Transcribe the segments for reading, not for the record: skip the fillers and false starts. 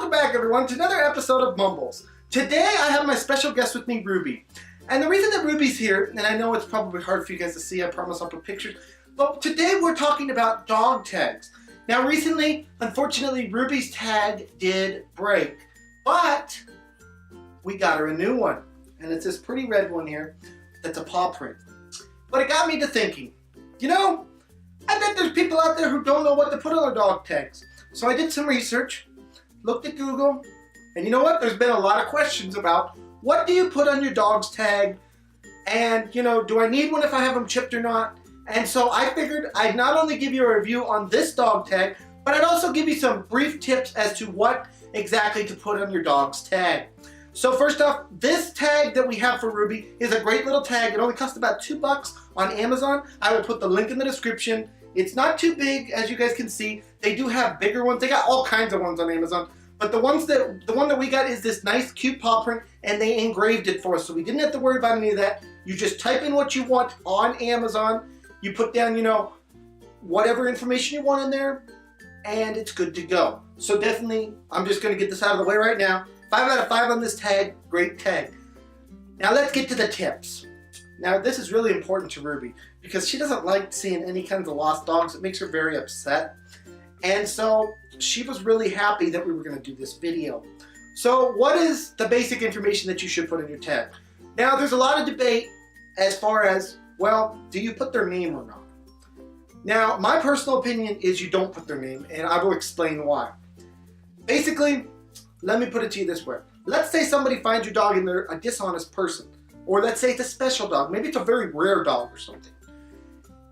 welcome back everyone to another episode of Mumbles. Today I have my special guest with me, Ruby. And the reason that Ruby's here, and I know it's probably hard for you guys to see, I promise I'll put pictures, but today we're talking about dog tags. Now recently, unfortunately, Ruby's tag did break, but we got her a new one. And it's this pretty red one here that's a paw print. But it got me to thinking, you know, I bet there's people out there who don't know what to put on their dog tags. So I did some research, looked at Google, and you know what? There's been a lot of questions about what do you put on your dog's tag, and you know, do I need one if I have them chipped or not? And so I figured I'd not only give you a review on this dog tag, but I'd also give you some brief tips as to what exactly to put on your dog's tag. So first off, this tag that we have for Ruby is a great little tag. It only costs about $2 on Amazon. I will put the link in the description. It's not too big, as you guys can see. They do have bigger ones. They got all kinds of ones on Amazon. But the one that we got is this nice cute paw print, and they engraved it for us. So we didn't have to worry about any of that. You just type in what you want on Amazon. You put down, you know, whatever information you want in there, and it's good to go. So definitely, I'm just gonna get this out of the way right now. 5 out of 5 on this tag, great tag. Now let's get to the tips. Now this is really important to Ruby because she doesn't like seeing any kinds of lost dogs. It makes her very upset. And so she was really happy that we were gonna do this video. So what is the basic information that you should put in your tag? Now there's a lot of debate as far as, well, do you put their name or not? Now my personal opinion is you don't put their name, and I will explain why. Basically, let me put it to you this way. Let's say somebody finds your dog and they're a dishonest person. Or let's say it's a special dog. Maybe it's a very rare dog or something.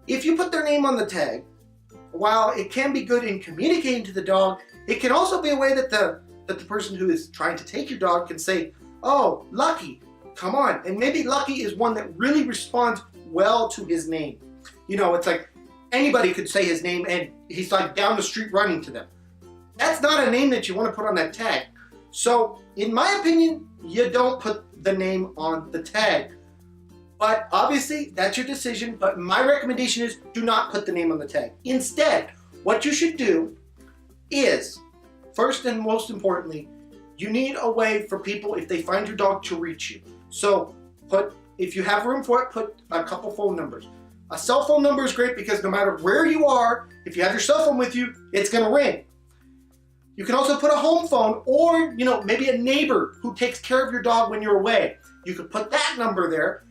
If you put their name on the tag, while it can be good in communicating to the dog, it can also be a way that the person who is trying to take your dog can say, oh, Lucky, come on. And maybe Lucky is one that really responds well to his name. You know, it's like anybody could say his name and he's like down the street running to them. That's not a name that you want to put on that tag. So, in my opinion, you don't put the name on the tag. But obviously, that's your decision, but my recommendation is do not put the name on the tag. Instead, what you should do is, first and most importantly, you need a way for people, if they find your dog, to reach you. So, if you have room for it, put a couple phone numbers. A cell phone number is great because no matter where you are, if you have your cell phone with you, it's going to ring. You can also put a home phone, or you know, maybe a neighbor who takes care of your dog when you're away. You could put that number there,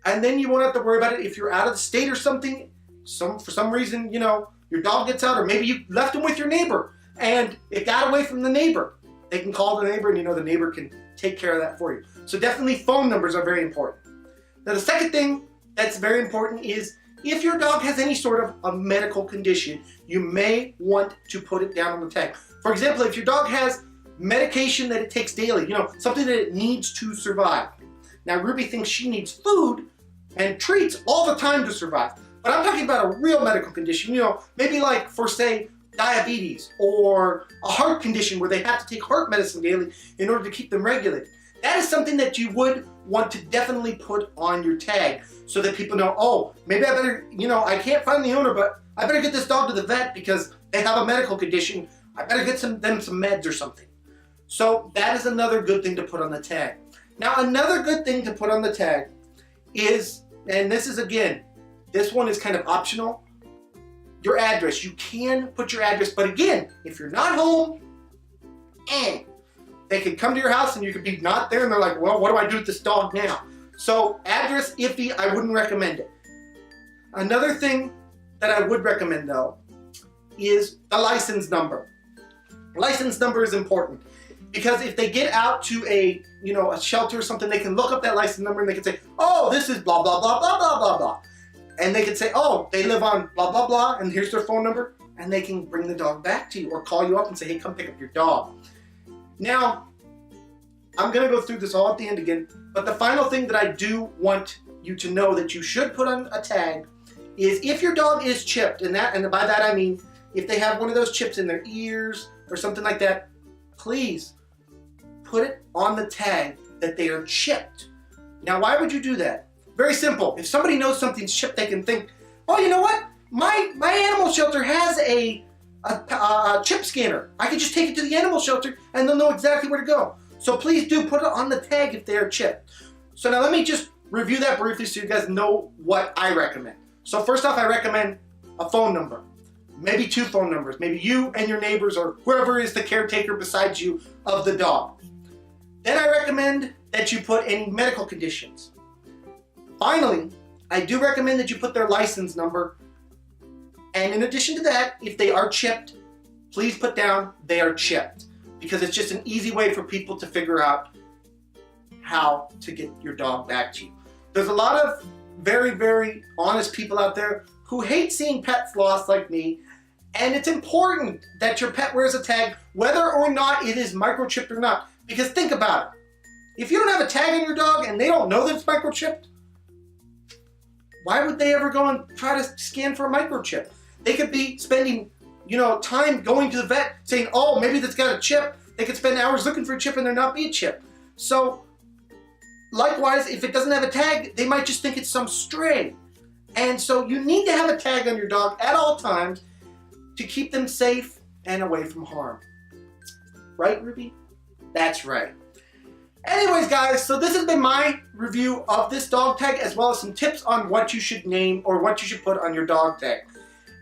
and then you won't have to worry about it if you're out of the state or something. For some reason, you know, your dog gets out, or maybe you left him with your neighbor and it got away from the neighbor. They can call the neighbor, and you know the neighbor can take care of that for you. So definitely phone numbers are very important. Now the second thing that's very important is if your dog has any sort of a medical condition, you may want to put it down on the tag. For example, if your dog has medication that it takes daily, you know, something that it needs to survive. Now, Ruby thinks she needs food and treats all the time to survive. But I'm talking about a real medical condition, you know, maybe like for, say, diabetes or a heart condition where they have to take heart medicine daily in order to keep them regulated. That is something that you would want to definitely put on your tag so that people know, oh, maybe I better, you know, I can't find the owner, but I better get this dog to the vet because they have a medical condition. I better get them some meds or something. So that is another good thing to put on the tag. Now another good thing to put on the tag is, and this is again, this one is kind of optional, your address. You can put your address, but again, if you're not home, they could come to your house and you could be not there and they're like, well, what do I do with this dog now? So address iffy, I wouldn't recommend it. Another thing that I would recommend though is the license number. License number is important because if they get out to a shelter or something, they can look up that license number and they can say, oh, this is blah, blah, blah, blah, blah, blah, blah. And they can say, oh, they live on blah, blah, blah, and here's their phone number, and they can bring the dog back to you or call you up and say, hey, come pick up your dog. Now, I'm gonna go through this all at the end again, but the final thing that I do want you to know that you should put on a tag is if your dog is chipped, and by that I mean if they have one of those chips in their ears or something like that, please put it on the tag that they are chipped. Now, why would you do that? Very simple. If somebody knows something's chipped, they can think, oh, you know what? My animal shelter has a a chip scanner. I can just take it to the animal shelter and they'll know exactly where to go. So please do put it on the tag if they are chipped. So now let me just review that briefly so you guys know what I recommend. So first off, I recommend a phone number. Maybe 2 phone numbers. Maybe you and your neighbors or whoever is the caretaker besides you of the dog. Then I recommend that you put any medical conditions. Finally, I do recommend that you put their license number. And in addition to that, if they are chipped, please put down they are chipped, because it's just an easy way for people to figure out how to get your dog back to you. There's a lot of very, very honest people out there who hate seeing pets lost like me, and it's important that your pet wears a tag whether or not it is microchipped or not, because think about it. If you don't have a tag on your dog and they don't know that it's microchipped, why would they ever go and try to scan for a microchip? They could be spending, time going to the vet saying, oh, maybe that's got a chip. They could spend hours looking for a chip and there not be a chip. So, likewise, if it doesn't have a tag, they might just think it's some stray. And so you need to have a tag on your dog at all times to keep them safe and away from harm. Right, Ruby? That's right. Anyways, guys, so this has been my review of this dog tag, as well as some tips on what you should name or what you should put on your dog tag.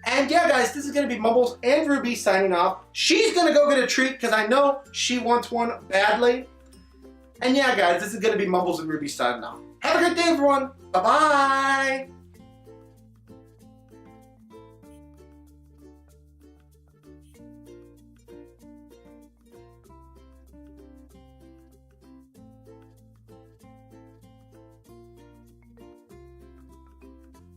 And yeah, guys, this is going to be Mumbles and Ruby signing off. She's going to go get a treat because I know she wants one badly. And yeah, guys, this is going to be Mumbles and Ruby signing off. Have a great day, everyone. Bye-bye.